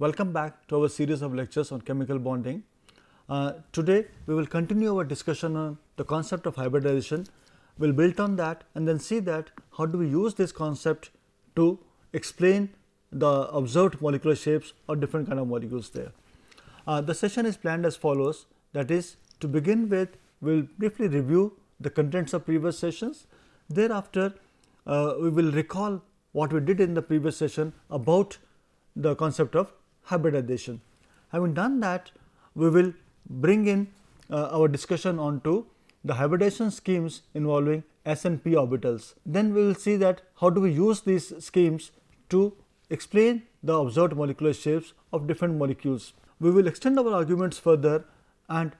Welcome back to our series of lectures on chemical bonding. Today we will continue our discussion on the concept of hybridization. We will build on that and then see that how do we use this concept to explain the observed molecular shapes or different kind of molecules there. The session is planned as follows, that is, to begin with we will briefly review the contents of previous sessions. Thereafter we will recall what we did in the previous session about the concept of hybridization. Having done that, we will bring in our discussion onto the hybridization schemes involving s and p orbitals. Then we will see that how do we use these schemes to explain the observed molecular shapes of different molecules. We will extend our arguments further and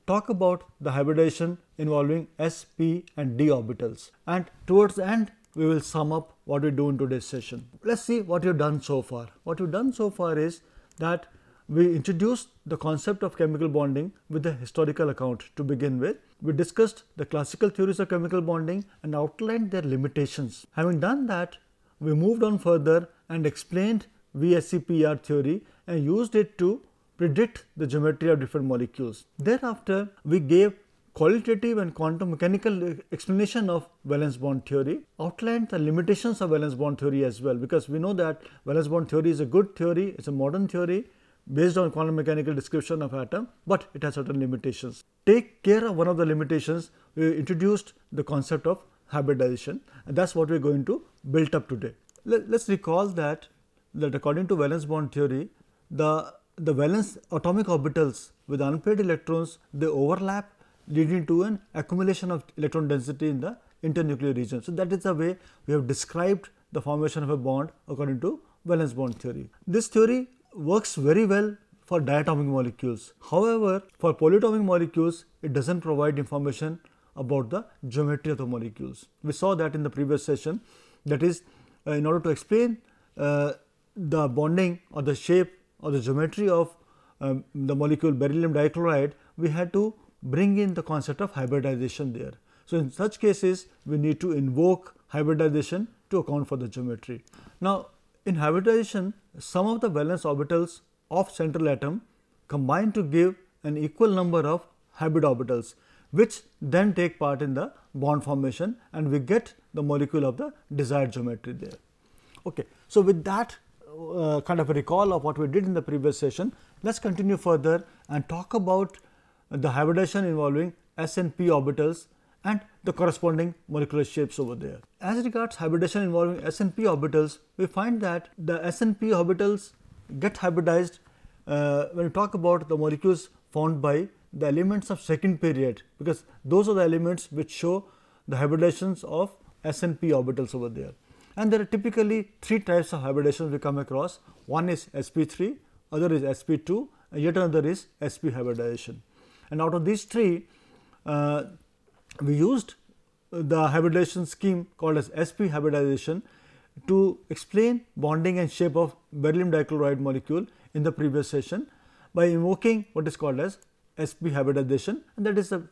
talk about the hybridization involving s, p and d orbitals, and towards the end we will sum up what we do in today's session. Let us see what we have done so far. What we have done so far is that we introduced the concept of chemical bonding with a historical account to begin with. We discussed the classical theories of chemical bonding and outlined their limitations. Having done that, we moved on further and explained VSEPR theory and used it to predict the geometry of different molecules. Thereafter, we gave qualitative and quantum mechanical explanation of valence bond theory, outlined the limitations of valence bond theory as well, because we know that valence bond theory is a good theory, it is a modern theory based on quantum mechanical description of atom, but it has certain limitations. Take care of one of the limitations, we introduced the concept of hybridization, and that is what we are going to build up today. Let us recall that according to valence bond theory, the valence atomic orbitals with unpaired electrons, they overlap, leading to an accumulation of electron density in the internuclear region. So, that is the way we have described the formation of a bond according to valence bond theory. This theory works very well for diatomic molecules. However, for polyatomic molecules, it does not provide information about the geometry of the molecules. We saw that in the previous session, that is, in order to explain the bonding or the shape or the geometry of the molecule beryllium dichloride, we had to bring in the concept of hybridization there. So, in such cases, we need to invoke hybridization to account for the geometry. Now, in hybridization, some of the valence orbitals of central atom combine to give an equal number of hybrid orbitals, which then take part in the bond formation, and we get the molecule of the desired geometry there. Okay. So, with that kind of a recall of what we did in the previous session, let us continue further and talk about the hybridization involving s and p orbitals and the corresponding molecular shapes over there. As regards hybridization involving s and p orbitals, we find that the s and p orbitals get hybridized when we talk about the molecules formed by the elements of second period, because those are the elements which show the hybridizations of s and p orbitals over there. And there are typically three types of hybridizations we come across. One is sp3, other is sp2, and yet another is sp hybridization. And out of these three, we used the hybridization scheme called as sp hybridization to explain bonding and shape of beryllium dichloride molecule in the previous session by invoking what is called as sp hybridization, and that is a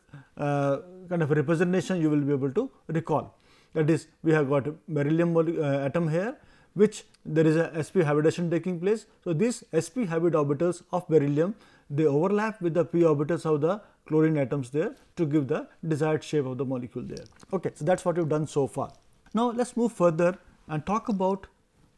kind of a representation you will be able to recall. That is, we have got a beryllium atom here, which there is a sp hybridization taking place. So, these sp hybrid orbitals of beryllium, they overlap with the p orbitals of the chlorine atoms there to give the desired shape of the molecule there. Okay, so, that is what we have done so far. Now, let us move further and talk about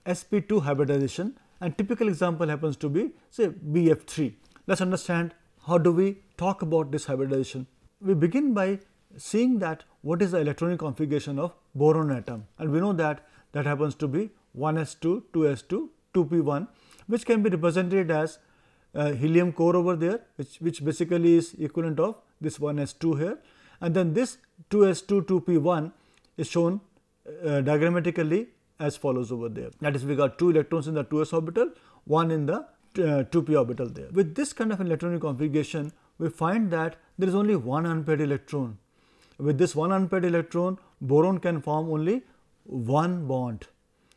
sp2 hybridization, and typical example happens to be say BF3. Let us understand how do we talk about this hybridization. We begin by seeing that what is the electronic configuration of boron atom, and we know that that happens to be 1s2, 2s2, 2p1, which can be represented as helium core over there, which basically is equivalent of this 1s2 here, and then this 2s2, 2p1 is shown diagrammatically as follows over there. That is, we got 2 electrons in the 2s orbital, 1 in the 2p orbital there. With this kind of electronic configuration, we find that there is only one unpaired electron. With this one unpaired electron, boron can form only one bond,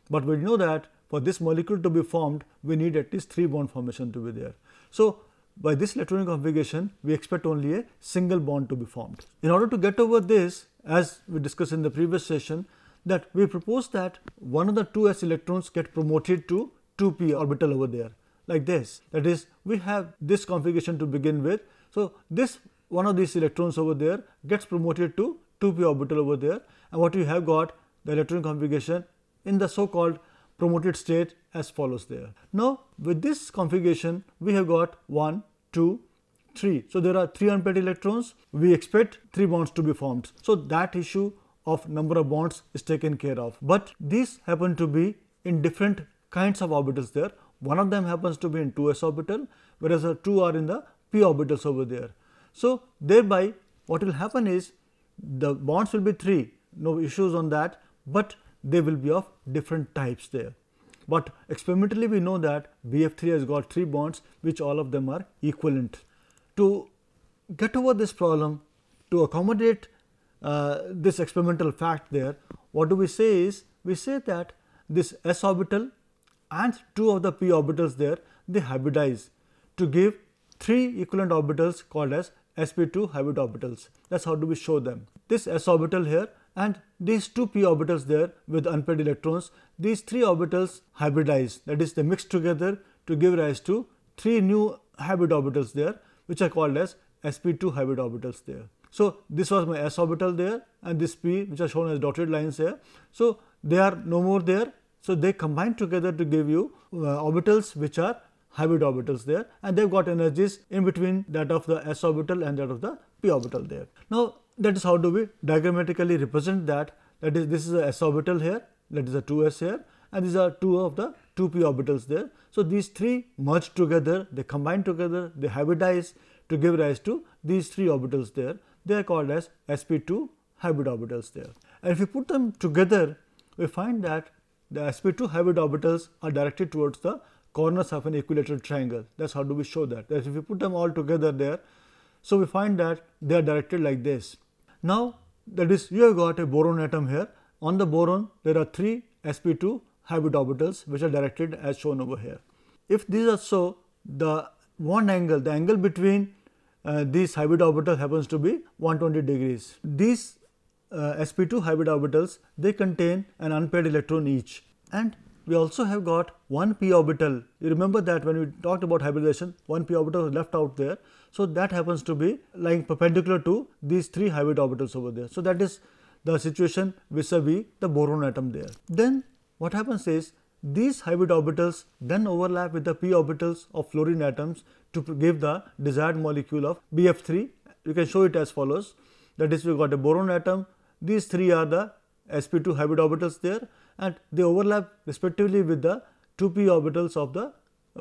but we know that for this molecule to be formed, we need at least 3 bond formation to be there. So, by this electronic configuration, we expect only a single bond to be formed. In order to get over this, as we discussed in the previous session, that we propose that one of the 2s electrons get promoted to 2p orbital over there. like this. That is, we have this configuration to begin with. So, this one of these electrons over there gets promoted to 2p orbital over there, and what you have got the electron configuration in the so called promoted state as follows there. Now, with this configuration we have got 1, 2, 3. So, there are 3 unpaired electrons. We expect 3 bonds to be formed. So, that issue of number of bonds is taken care of. But these happen to be in different kinds of orbitals there. One of them happens to be in 2s orbital, whereas the 2 are in the p orbitals over there. So, thereby what will happen is the bonds will be 3, no issues on that, but they will be of different types there. But experimentally we know that BF3 has got 3 bonds which all of them are equivalent. To get over this problem, to accommodate this experimental fact there, what do we say is, we say that this s orbital and 2 of the p orbitals there, they hybridize to give 3 equivalent orbitals called as sp2 hybrid orbitals. That is how do we show them. This s orbital here and these 2 p orbitals there with unpaired electrons, these 3 orbitals hybridize, that is they mix together to give rise to 3 new hybrid orbitals there, which are called as sp2 hybrid orbitals there. So, this was my s orbital there and this p, which are shown as dotted lines here. So, they are no more there. So, they combine together to give you orbitals which are hybrid orbitals there, and they have got energies in between that of the s orbital and that of the p orbital there. Now, that is how do we diagrammatically represent that. That is, this is a s orbital here, that is a 2s here, and these are 2 of the 2p orbitals there. So, these 3 merge together, they combine together, they hybridize to give rise to these 3 orbitals there. They are called as sp2 hybrid orbitals there. And if you put them together, we find that the sp2 hybrid orbitals are directed towards the corners of an equilateral triangle. That is how do we show that. That is, if you put them all together there, so we find that they are directed like this. Now, that is, you have got a boron atom here. On the boron, there are 3 sp2 hybrid orbitals which are directed as shown over here. If these are so, the bond angle, the angle between these hybrid orbitals happens to be 120 degrees. These sp2 hybrid orbitals, they contain an unpaired electron each, and we also have got one p orbital. You remember that when we talked about hybridization, one p orbital was left out there. So, that happens to be lying perpendicular to these 3 hybrid orbitals over there. So, that is the situation vis-a-vis the boron atom there. Then what happens is, these hybrid orbitals then overlap with the p orbitals of fluorine atoms to give the desired molecule of BF3. You can show it as follows. That is, we have got a boron atom, these 3 are the sp2 hybrid orbitals there, and they overlap respectively with the 2p orbitals of the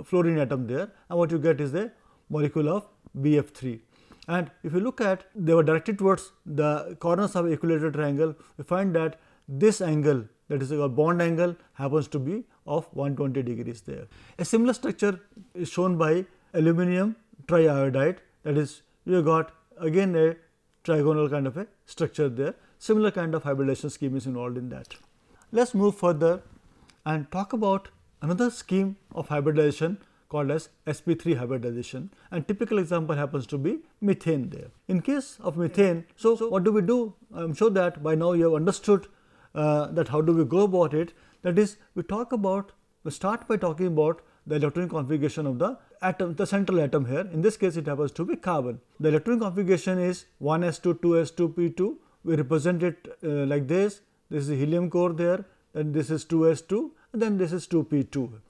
fluorine atom there, and what you get is the molecule of BF3. And if you look at, they were directed towards the corners of equilateral triangle, we find that this angle, that is a bond angle, happens to be of 120 degrees there. A similar structure is shown by aluminum triiodide, that is, you have got again a trigonal kind of a structure there. Similar kind of hybridization scheme is involved in that. Let us move further and talk about another scheme of hybridization called as sp3 hybridization, and typical example happens to be methane there. In case of methane, so what do we do? I am sure that by now you have understood that how do we go about it. That is, we start by talking about the electronic configuration of the atom, the central atom here. In this case, it happens to be carbon. The electronic configuration is 1s2, 2s2, p2. We represent it like this. This is the helium core there, then this is 2s2, and then this is 2p2.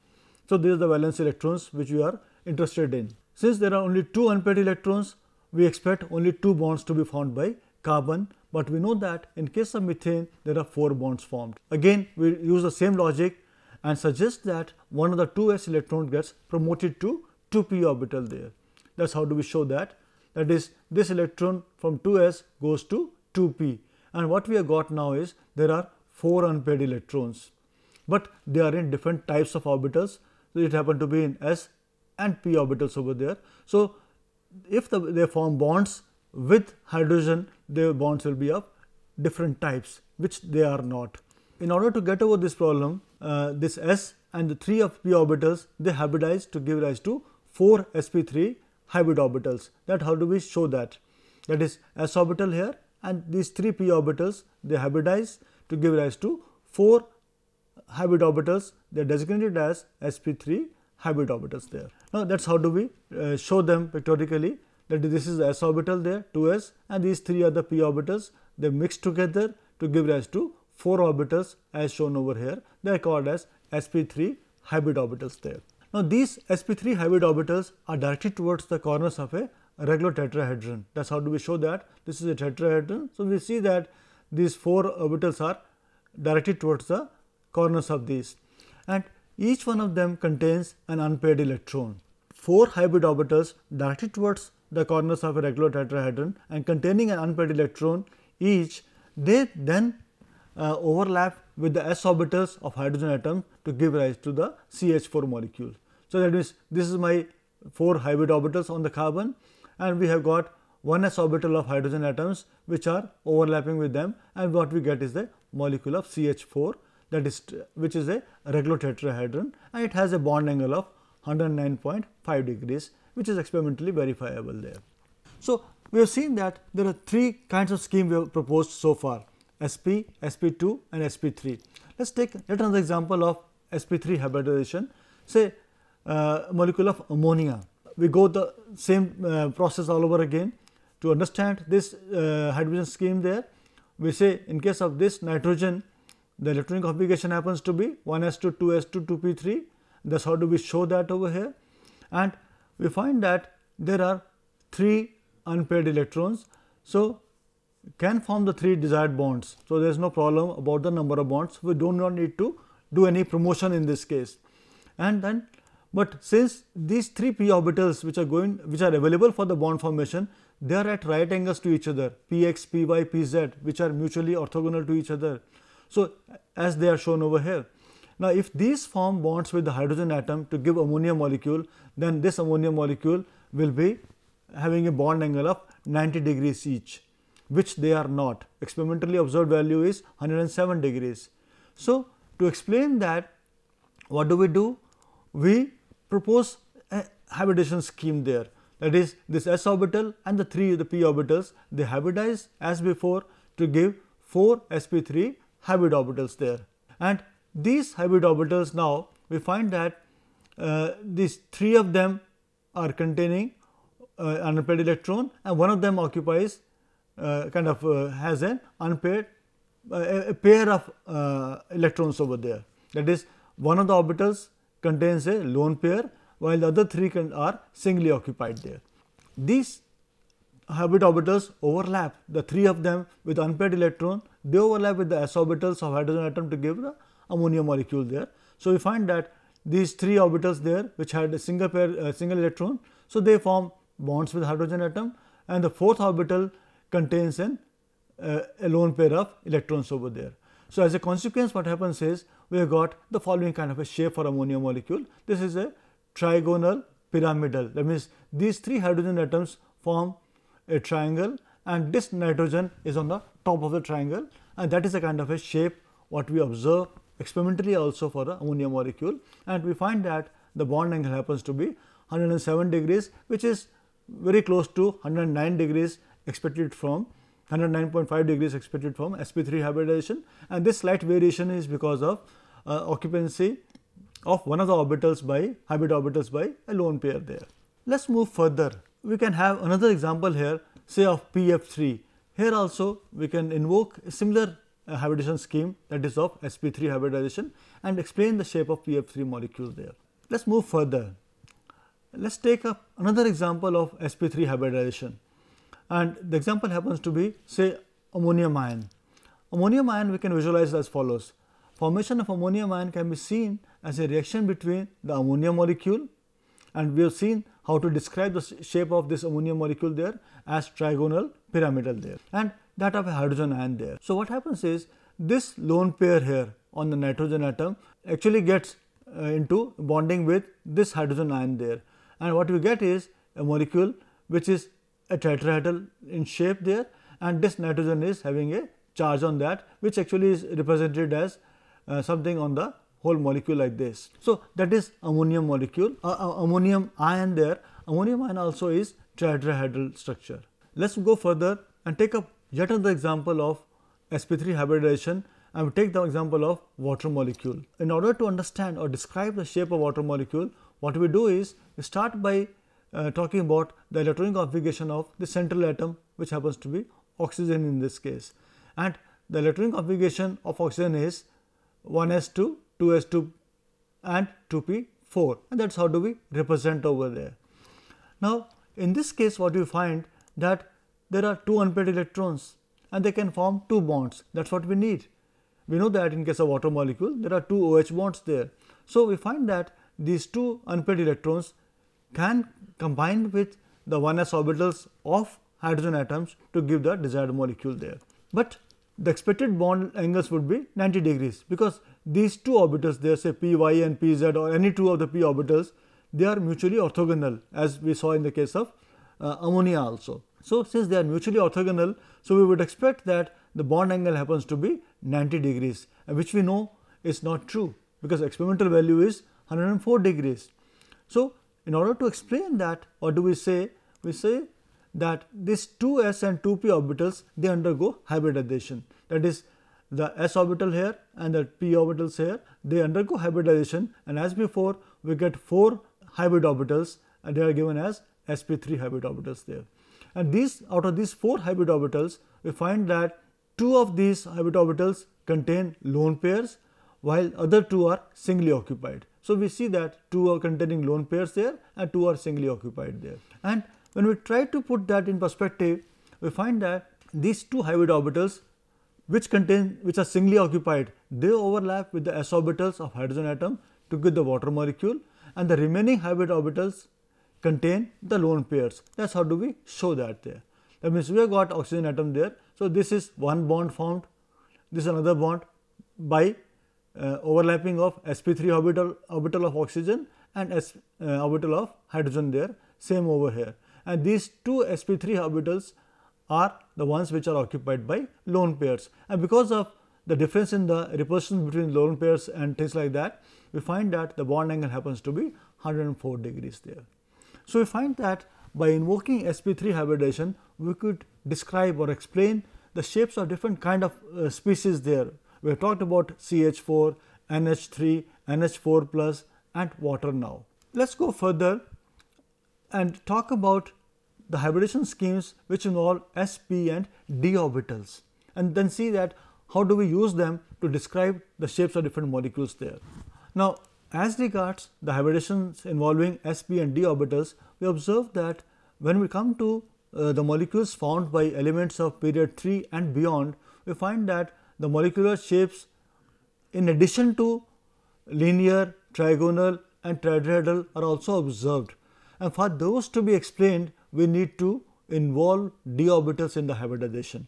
So, these are the valence electrons which we are interested in. Since there are only 2 unpaired electrons, we expect only 2 bonds to be formed by carbon, but we know that in case of methane, there are 4 bonds formed. Again, we use the same logic and suggest that one of the 2s electron gets promoted to 2p orbital there. That is how do we show that. That is, this electron from 2s goes to 2p, and what we have got now is there are 4 unpaired electrons, but they are in different types of orbitals. So, it happen to be in s and p orbitals over there. So, if they form bonds with hydrogen, their bonds will be of different types, which they are not. In order to get over this problem, this s and the 3 of p orbitals, they hybridize to give rise to 4 sp3 hybrid orbitals. That how do we show that? That is, s orbital here and these 3 p orbitals, they hybridize to give rise to 4 hybrid orbitals. They are designated as sp3 hybrid orbitals there. Now, that is how do we show them pictorially, that this is the s orbital there, 2s, and these 3 are the p orbitals. They mix together to give rise to 4 orbitals as shown over here. They are called as sp3 hybrid orbitals there. Now, these sp3 hybrid orbitals are directed towards the corners of a regular tetrahedron. That is how do we show that this is a tetrahedron. So, we see that these 4 orbitals are directed towards the corners of these, and each one of them contains an unpaired electron. 4 hybrid orbitals directed towards the corners of a regular tetrahedron and containing an unpaired electron each, they then overlap with the s orbitals of hydrogen atom to give rise to the CH4 molecule. So, that means, this is my 4 hybrid orbitals on the carbon, and we have got 1 s orbital of hydrogen atoms which are overlapping with them, and what we get is the molecule of CH4, that is which is a regular tetrahedron, and it has a bond angle of 109.5 degrees, which is experimentally verifiable there. So, we have seen that there are 3 kinds of scheme we have proposed so far: sp, sp2 and sp3. Let us take yet another example of sp3 hybridization, say molecule of ammonia. We go the same process all over again. To understand this hydrogen scheme there, we say in case of this nitrogen, the electronic configuration happens to be 1s2, 2s2, 2p3. That is how do we show that over here, and we find that there are 3 unpaired electrons. So, can form the 3 desired bonds. So, there is no problem about the number of bonds. We do not need to do any promotion in this case. And then, but since these 3 p orbitals which are available for the bond formation, they are at right angles to each other, px, py, pz, which are mutually orthogonal to each other. So, as they are shown over here. Now, if these form bonds with the hydrogen atom to give ammonia molecule, then this ammonia molecule will be having a bond angle of 90 degrees each, which they are not. Experimentally observed value is 107 degrees. So, to explain that, what do? We propose a hybridization scheme there, that is this s orbital and the p orbitals, they hybridize as before to give 4 sp3 hybrid orbitals there. And these hybrid orbitals, now we find that these 3 of them are containing an unpaired electron, and one of them occupies has an unpaired a pair of electrons over there. That is, one of the orbitals contains a lone pair, while the other 3 are singly occupied there. These hybrid orbitals overlap, the 3 of them with unpaired electron, they overlap with the s orbitals of hydrogen atom to give the ammonia molecule there. So, we find that these 3 orbitals there which had a single pair single electron, so they form bonds with hydrogen atom, and the 4th orbital contains a lone pair of electrons over there. So, as a consequence, what happens is we have got the following kind of a shape for ammonia molecule. This is a trigonal pyramidal, that means these 3 hydrogen atoms form a triangle, and this nitrogen is on the top of the triangle, and that is a kind of a shape what we observe experimentally also for the ammonia molecule, and we find that the bond angle happens to be 107 degrees, which is very close to 109 degrees expected from 109.5 degrees expected from sp3 hybridization, and this slight variation is because of occupancy of one of the orbitals by hybrid orbitals by a lone pair there. Let us move further. We can have another example here, say of pf3. Here also we can invoke a similar hybridization scheme, that is of sp3 hybridization, and explain the shape of pf3 molecule there. Let us move further. Let us take up another example of sp3 hybridization, and the example happens to be, say, ammonium ion. Ammonium ion we can visualize as follows. Formation of ammonium ion can be seen as a reaction between the ammonia molecule, and we have seen how to describe the shape of this ammonia molecule there as trigonal pyramidal there, and that of a hydrogen ion there. So, what happens is this lone pair here on the nitrogen atom actually gets into bonding with this hydrogen ion there, and what we get is a molecule which is a tetrahedral in shape there, and this nitrogen is having a charge on that, which actually is represented as something on the whole molecule like this. So, that is ammonium molecule, ammonium ion there. Ammonium ion also is tetrahedral structure. Let us go further and take up yet another example of sp3 hybridization, and we take the example of water molecule. In order to understand or describe the shape of water molecule, what we do is we start by talking about the electronic configuration of the central atom, which happens to be oxygen in this case. And the electronic configuration of oxygen is 1s2, 2s2 and 2p4, and that is how do we represent over there. Now, in this case what we find that there are two unpaired electrons and they can form two bonds. That is what we need. We know that in case of water molecule there are two OH bonds there. So, we find that these two unpaired electrons can combine with the 1s orbitals of hydrogen atoms to give the desired molecule there. But the expected bond angles would be 90 degrees, because these two orbitals there, say py and pz or any two of the p orbitals, they are mutually orthogonal, as we saw in the case of ammonia also. So, since they are mutually orthogonal, so we would expect that the bond angle happens to be 90 degrees, which we know is not true, because experimental value is 104 degrees. So, in order to explain that, what do we say? We say that these 2s and 2p orbitals, they undergo hybridization. That is, the s orbital here and the p orbitals here, they undergo hybridization, and as before we get 4 hybrid orbitals and they are given as sp3 hybrid orbitals there. And these, out of these 4 hybrid orbitals, we find that 2 of these hybrid orbitals contain lone pairs, while other 2 are singly occupied. So, we see that 2 are containing lone pairs there and 2 are singly occupied there. And when we try to put that in perspective, we find that these 2 hybrid orbitals which are singly occupied, they overlap with the s orbitals of hydrogen atom to give the water molecule, and the remaining hybrid orbitals contain the lone pairs. That is how do we show that there. That means we have got oxygen atom there. So, this is one bond formed, this is another bond by overlapping of sp3 orbital of oxygen and s orbital of hydrogen there, same over here. And these two sp3 orbitals are the ones which are occupied by lone pairs, and because of the difference in the repulsion between lone pairs and things like that, we find that the bond angle happens to be 104 degrees there. So, we find that by invoking sp3 hybridization, we could describe or explain the shapes of different kind of species there. We have talked about CH4, NH3, NH4 plus and water now. Let us go further and talk about the hybridization schemes which involve sp and d orbitals, and then see that how do we use them to describe the shapes of different molecules there. Now, as regards the hybridations involving sp and d orbitals, we observe that when we come to the molecules found by elements of period 3 and beyond, we find that the molecular shapes, in addition to linear, trigonal and tetrahedral, are also observed, and for those to be explained, we need to involve d orbitals in the hybridization.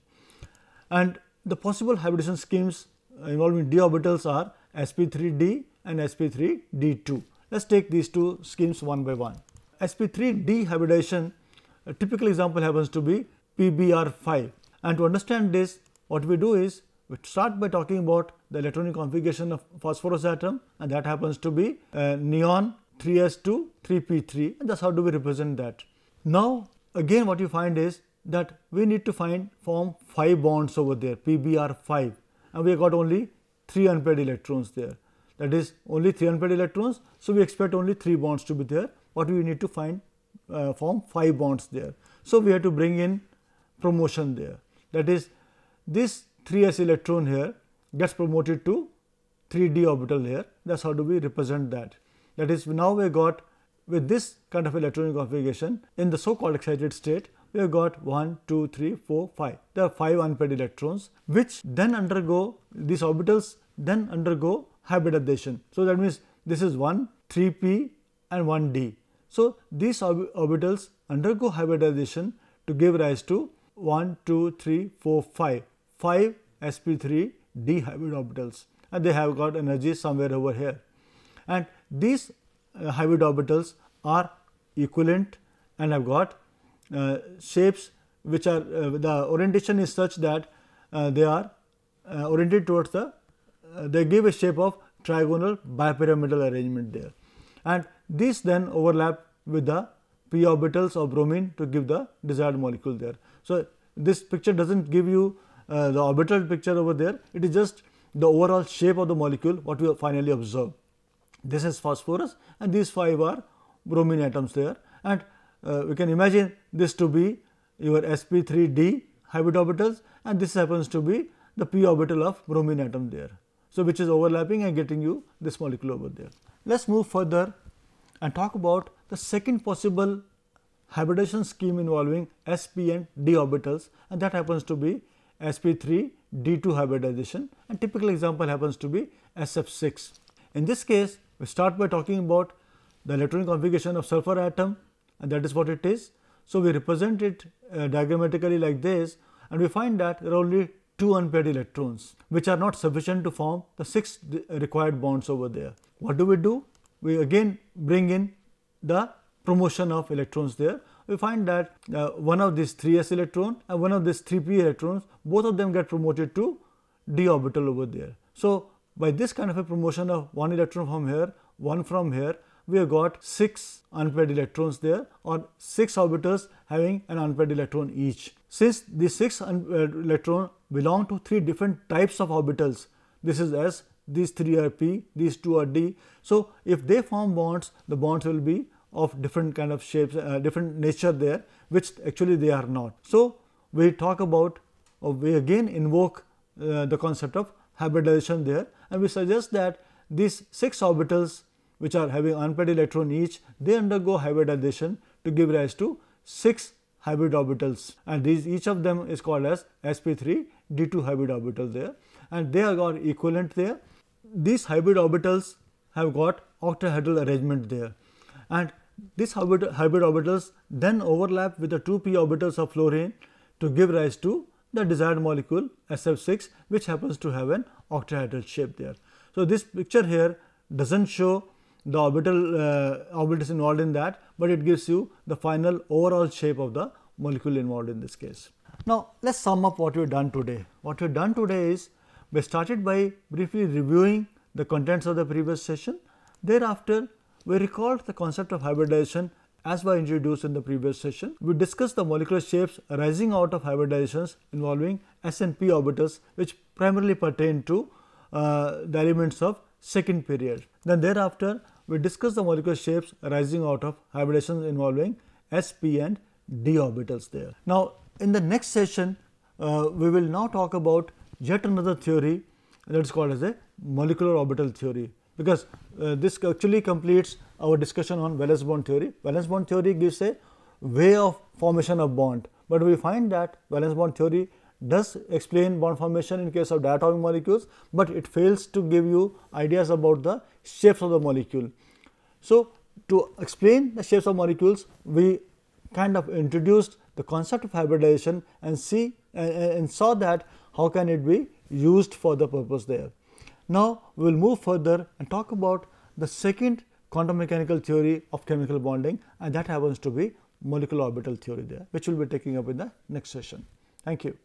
And the possible hybridization schemes involving d orbitals are sp3d and sp3d2. Let us take these two schemes one by one. sp3d hybridization, a typical example happens to be PBr5, and to understand this, what we do is we start by talking about the electronic configuration of phosphorus atom, and that happens to be neon 3s2 3p3, and that's how do we represent that. Now, again what you find is that we need to form 5 bonds over there, PBr5, and we have got only 3 unpaired electrons there. That is only 3 unpaired electrons, so we expect only 3 bonds to be there. What we need to form 5 bonds there. So, we have to bring in promotion there. That is, this 3s electron here gets promoted to 3d orbital here. That is how do we represent that. That is, now we have got, with this kind of electronic configuration in the so called excited state, we have got 1, 2, 3, 4, 5. There are 5 unpaired electrons which then undergo, these orbitals then undergo hybridization. So, that means this is 1, 3p and 1d. So, these orbitals undergo hybridization to give rise to 1, 2, 3, 4, 5 sp3d hybrid orbitals, and they have got energy somewhere over here. And these hybrid orbitals are equivalent and have got shapes which are the orientation is such that they are oriented towards they give a shape of trigonal bipyramidal arrangement there, and these then overlap with the p orbitals of bromine to give the desired molecule there. So, this picture does not give you the orbital picture over there, it is just the overall shape of the molecule what we finally observe. This is phosphorus and these 5 are bromine atoms there, and we can imagine this to be your sp3d hybrid orbitals, and this happens to be the p orbital of bromine atom there. So, which is overlapping and getting you this molecule over there. Let us move further and talk about the second possible hybridization scheme involving sp and d orbitals, and that happens to be sp3 d2 hybridization, and typical example happens to be SF6. In this case, we start by talking about the electronic configuration of sulfur atom, and that is what it is. So, we represent it diagrammatically like this, and we find that there are only 2 unpaired electrons which are not sufficient to form the 6 required bonds over there. What do? We again bring in the promotion of electrons there. We find that one of these 3s electron and one of these 3p electrons, both of them get promoted to d orbital over there. So, by this kind of a promotion of 1 electron from here, 1 from here, we have got 6 unpaired electrons there, or 6 orbitals having an unpaired electron each. Since these 6 electrons belong to 3 different types of orbitals, this is S, these 3 are P, these 2 are D. So, if they form bonds, the bonds will be of different kind of shapes, different nature there, which actually they are not. So, we talk about, we again invoke the concept of hybridization there, and we suggest that these 6 orbitals which are having unpaired electron each, they undergo hybridization to give rise to 6 hybrid orbitals, and these each of them is called as sp3 d2 hybrid orbital there, and they are got equivalent there. These hybrid orbitals have got octahedral arrangement there, and these hybrid orbitals then overlap with the 2p orbitals of fluorine to give rise to the desired molecule SF6, which happens to have an octahedral shape there. So, this picture here does not show the orbitals involved in that, but it gives you the final overall shape of the molecule involved in this case. Now, let us sum up what we have done today. What we have done today is we started by briefly reviewing the contents of the previous session. Thereafter, we recalled the concept of hybridization as was introduced in the previous session. We discussed the molecular shapes arising out of hybridizations involving s and p orbitals, which primarily pertain to the elements of second period. Then thereafter, we discussed the molecular shapes arising out of hybridizations involving s, p and d orbitals there. Now, in the next session, we will now talk about yet another theory that is called as a molecular orbital theory, because this actually completes our discussion on valence bond theory. Valence bond theory gives a way of formation of bond, but we find that valence bond theory does explain bond formation in case of diatomic molecules, but it fails to give you ideas about the shapes of the molecule. So, to explain the shapes of molecules, we kind of introduced the concept of hybridization and saw that how can it be used for the purpose there. Now, we will move further and talk about the second quantum mechanical theory of chemical bonding, and that happens to be molecular orbital theory there, which we will be taking up in the next session. Thank you.